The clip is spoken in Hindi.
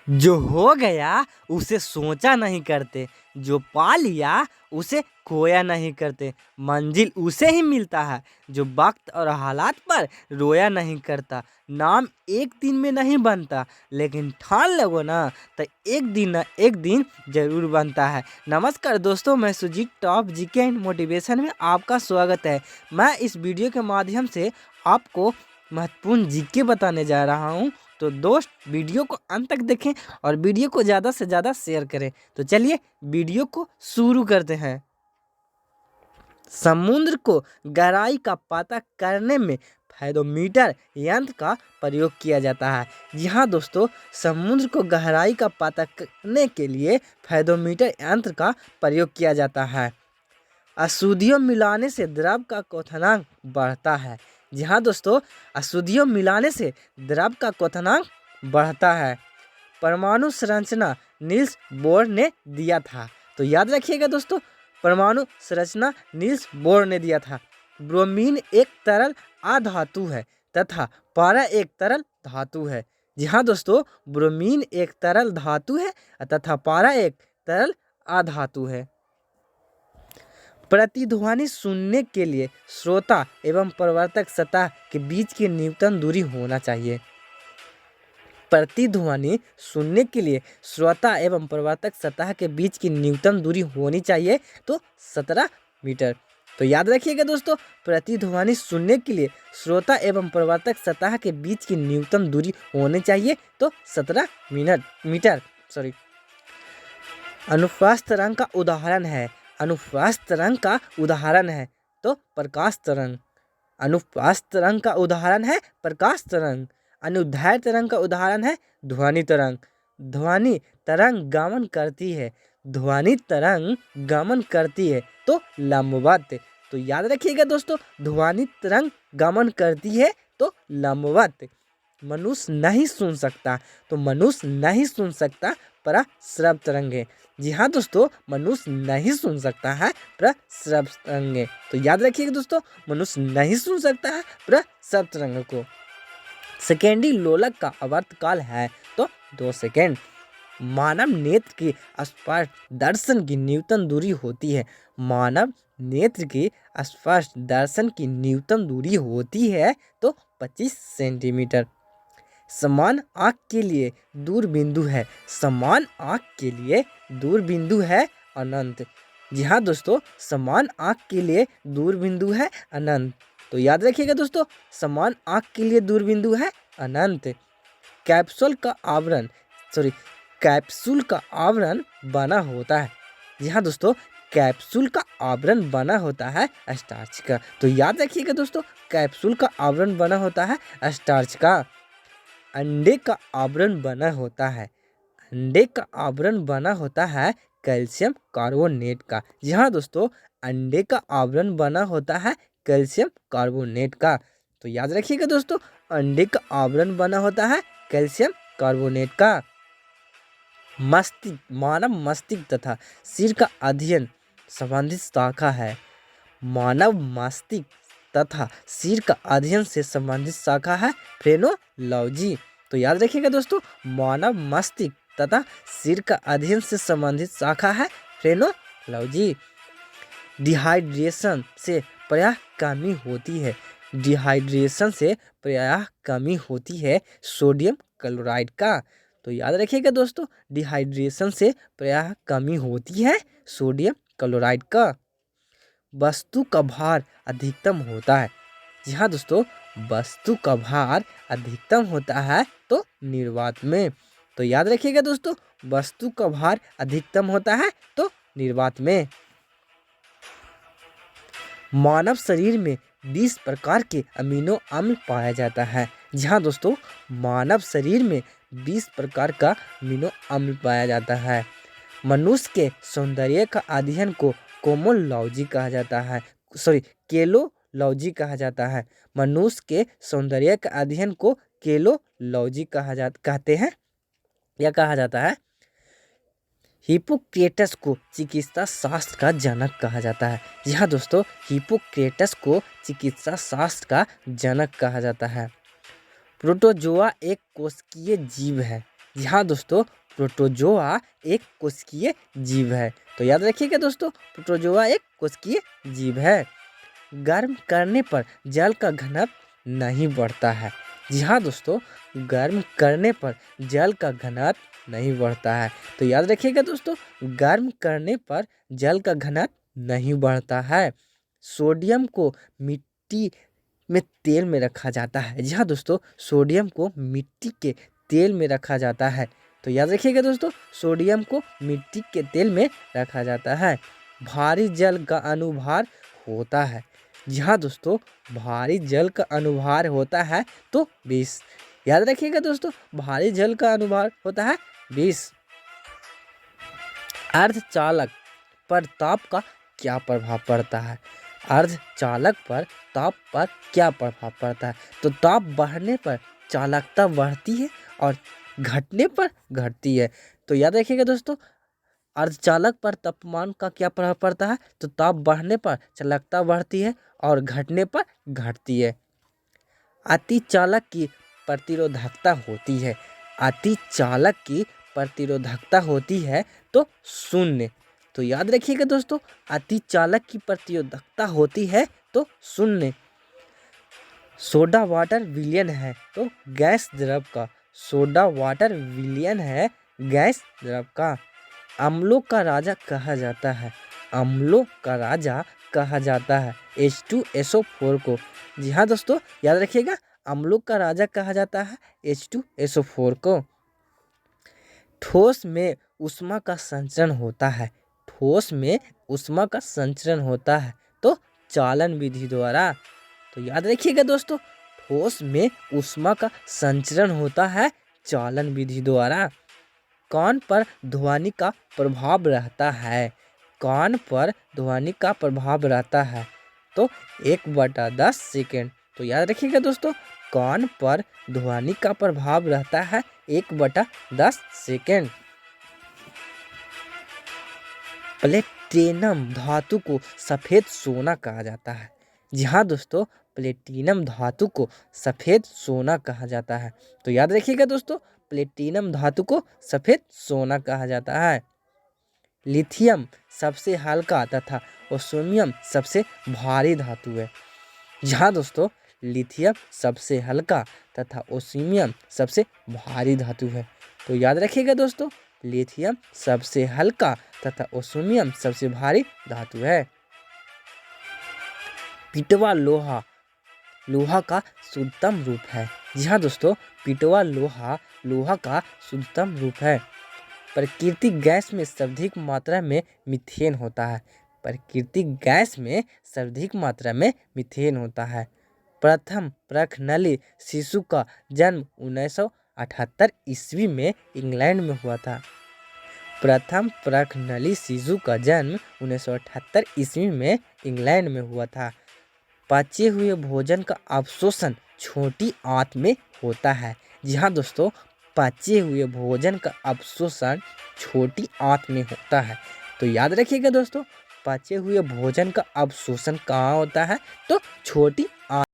जो हो गया उसे सोचा नहीं करते, जो पा लिया उसे खोया नहीं करते। मंजिल उसे ही मिलता है जो वक्त और हालात पर रोया नहीं करता। नाम एक दिन में नहीं बनता, लेकिन ठान लगो ना तो एक दिन न एक दिन जरूर बनता है। नमस्कार दोस्तों, मैं Sujeet top GK and motivation में आपका स्वागत है। मैं इस वीडियो के माध्यम से आपको महत्वपूर्ण जीके बताने जा रहा हूँ। तो दोस्त, वीडियो को अंत तक देखें और वीडियो को ज़्यादा से ज़्यादा शेयर करें। तो चलिए वीडियो को शुरू करते हैं। समुद्र को गहराई का पता करने में फाइडोमीटर यंत्र का प्रयोग किया जाता है। जी हाँ दोस्तों, समुद्र को गहराई का पता करने के लिए फाइडोमीटर यंत्र का प्रयोग किया जाता है। अशुद्धियों मिलाने से द्रव का क्वथनांक बढ़ता है। जी हाँ दोस्तों, अशुद्धियों मिलाने से द्रव का क्वथनांक बढ़ता है। परमाणु संरचना नील्स बोर ने दिया था। तो याद रखिएगा दोस्तों, परमाणु संरचना नील्स बोर ने दिया था। ब्रोमीन एक तरल अधातु है तथा पारा एक तरल धातु है। जी हाँ दोस्तों, ब्रोमीन एक तरल धातु है तथा पारा एक तरल अधातु है। प्रतिध्वनि सुनने के लिए श्रोता एवं प्रवर्तक सतह के बीच की न्यूनतम दूरी होना चाहिए। प्रतिध्वनि सुनने के लिए श्रोता एवं प्रवर्तक सतह के बीच की न्यूनतम दूरी होनी चाहिए तो 17 मीटर। तो याद रखिएगा दोस्तों, प्रतिध्वनि सुनने के लिए श्रोता एवं प्रवर्तक सतह के बीच की न्यूनतम दूरी होनी चाहिए तो 17 मीटर। अनुप्रस्थ तरंग का उदाहरण है। अनुप्रस्थ तरंग का उदाहरण है तो प्रकाश तरंग। अनुप्रस्थ तरंग का उदाहरण है प्रकाश तरंग। अनुदैर्ध्य तरंग का उदाहरण है ध्वनि तरंग। ध्वनि तरंग गमन करती है। ध्वनि तरंग गमन करती है तो लंबवत। तो याद रखिएगा दोस्तों, ध्वनि तरंग गमन करती है तो लंबवत। मनुष्य नहीं सुन सकता, तो मनुष्य नहीं सुन सकता प्रश्रव तरंग है। जी हाँ दोस्तों, मनुष्य नहीं सुन सकता है प्रश्रव तरंग। तो याद रखिएगा दोस्तों, मनुष्य नहीं सुन सकता है प्रश्रव तरंग को। सेकेंडी लोलक का आवर्तकाल है तो 2 सेकेंड। मानव नेत्र की स्पर्श दर्शन की न्यूनतम दूरी होती है। मानव नेत्र की स्पर्श दर्शन की न्यूनतम दूरी होती है तो 25 सेंटीमीटर। समान आँख के लिए दूर बिंदु है। समान आँख के लिए दूर बिंदु है अनंत। जी हाँ दोस्तों, समान आँख के लिए दूर बिंदु है अनंत। तो याद रखिएगा दोस्तों, समान आँख के लिए दूर बिंदु है अनंत। कैप्सूल का आवरण बना होता है। जी हाँ दोस्तों, कैप्सूल का आवरण बना होता है स्टार्च का। तो याद रखिएगा दोस्तों, कैप्सूल का आवरण बना होता है स्टार्च का। अंडे का आवरण बना होता है। अंडे का आवरण बना होता है कैल्शियम कार्बोनेट का। जी हाँ दोस्तों, अंडे का आवरण बना होता है कैल्शियम कार्बोनेट का। तो याद रखिएगा दोस्तों, अंडे का आवरण बना होता है कैल्शियम कार्बोनेट का। मस्तिष्क मानव मस्तिष्क तथा सिर का अध्ययन संबंधित शाखा है। मानव मस्तिष्क तथा सिर का अध्ययन से संबंधित शाखा है फ्रेनोलॉजी। तो याद रखिएगा दोस्तों, मानव मस्तिष्क तथा सिर का अध्ययन से संबंधित शाखा है फ्रेनोलॉजी। डिहाइड्रेशन से प्रायः कमी होती है। डिहाइड्रेशन से प्रायः कमी होती है सोडियम क्लोराइड का। तो याद रखिएगा दोस्तों, डिहाइड्रेशन से प्रायः कमी होती है सोडियम क्लोराइड का। वस्तु का भार अधिकतम होता है। जी हाँ दोस्तों, वस्तु का भार अधिकतम होता है तो निर्वात में। तो याद रखिएगा दोस्तों, वस्तु का भार अधिकतम होता है तो निर्वात में। मानव शरीर में 20 प्रकार के अमीनो अम्ल पाया जाता है। जी हाँ दोस्तों, मानव शरीर में 20 प्रकार का अमीनो अम्ल पाया जाता है। मनुष्य के सौंदर्य का अध्ययन को कोमोलॉजी कहा जाता है। केलोलॉजी कहा जाता है। मनुष्य के सौंदर्य का अध्ययन को केलोलॉजी कहते हैं या कहा जाता है। हिप्पोक्रेटस को चिकित्सा शास्त्र का जनक कहा जाता है। जी हाँ दोस्तों, हिप्पोक्रेटस को चिकित्सा शास्त्र का जनक कहा जाता है। प्रोटोजोआ एक कोशिकीय जीव है। जी हाँ दोस्तों, प्रोटोजोआ एक कोशिकीय जीव है। तो याद रखिएगा दोस्तों, प्रोटोजोआ एक कोशिकीय जीव है। गर्म करने पर जल का घनत्व नहीं बढ़ता है। जी हाँ दोस्तों, गर्म करने पर जल का घनत्व नहीं बढ़ता है। तो याद रखिएगा दोस्तों, गर्म करने पर जल का घनत्व नहीं बढ़ता है। सोडियम को मिट्टी में तेल में रखा जाता है। जी हाँ दोस्तों, सोडियम को मिट्टी के तेल में रखा जाता है। तो याद रखिएगा दोस्तों, सोडियम को मिट्टी के तेल में रखा जाता है। भारी जल का अनुभार होता है। जी हाँ दोस्तों, भारी जल का अनुभार होता है तो 20। याद रखिएगा दोस्तों, भारी जल का अनुभार होता है 20। अर्धचालक पर ताप का क्या प्रभाव पड़ता है? अर्धचालक पर ताप पर क्या प्रभाव पड़ता है? तो ताप बढ़ने पर चालकता बढ़ती है और घटने पर घटती है। तो याद रखिएगा दोस्तों, अर्धचालक पर तापमान का क्या प्रभाव पड़ता है? तो ताप बढ़ने पर चालकता बढ़ती है और घटने पर घटती है। अतिचालक की प्रतिरोधकता होती है। अतिचालक की प्रतिरोधकता होती है तो 0। तो याद रखिएगा दोस्तों, अतिचालक की प्रतिरोधकता होती है तो 0। सोडा वाटर विलयन है तो गैस द्रव का। सोडा वाटर विलयन है गैस द्रव का। अम्लों का राजा कहा जाता है। अम्लों का राजा कहा जाता है H2SO4 को। जी हाँ दोस्तों, याद रखिएगा, अम्लों का राजा कहा जाता है H2SO4 को। ठोस में ऊष्मा का संचरण होता है। ठोस में ऊष्मा का संचरण होता है तो चालन विधि द्वारा। तो याद रखिएगा दोस्तों, ठोस में ऊष्मा का संचरण होता है चालन विधि द्वारा। कान पर ध्वनि का प्रभाव रहता है। कान पर ध्वनि का प्रभाव रहता है तो 1/10 सेकेंड। तो याद रखिएगा दोस्तों, कान पर ध्वनि का प्रभाव रहता है 1/10 सेकेंड। प्लेटिनम धातु को सफ़ेद सोना कहा जाता है। जी हाँ दोस्तों, प्लेटिनम धातु को सफ़ेद सोना कहा जाता है। तो याद रखिएगा दोस्तों, प्लेटिनम धातु को सफ़ेद सोना कहा जाता है। लिथियम सबसे हल्का तथा ओस्मियम सबसे भारी धातु है। जहाँ दोस्तों, लिथियम सबसे हल्का तथा ओस्मियम सबसे भारी धातु है। तो याद रखिएगा दोस्तों, लिथियम सबसे हल्का तथा ओस्मियम सबसे भारी धातु है। पिटवा लोहा लोहा का शुद्धतम रूप है। जी हाँ दोस्तों, पिटवा लोहा लोहा का शुद्धतम रूप है। प्राकृतिक गैस में सर्वाधिक मात्रा में मीथेन होता है। प्राकृतिक गैस में सर्वाधिक मात्रा में मीथेन होता है। प्रथम प्रखनली शिशु का जन्म 1978 ईस्वी में इंग्लैंड में हुआ था। प्रथम प्रखनली शिशु का जन्म 1978 ईस्वी में इंग्लैंड में हुआ था। पचे हुए भोजन का अवशोषण छोटी आंत में होता है। जी हाँ दोस्तों, पचे हुए भोजन का अवशोषण छोटी आंत में होता है। तो याद रखिएगा दोस्तों, पचे हुए भोजन का अवशोषण कहाँ होता है? तो छोटी आंत।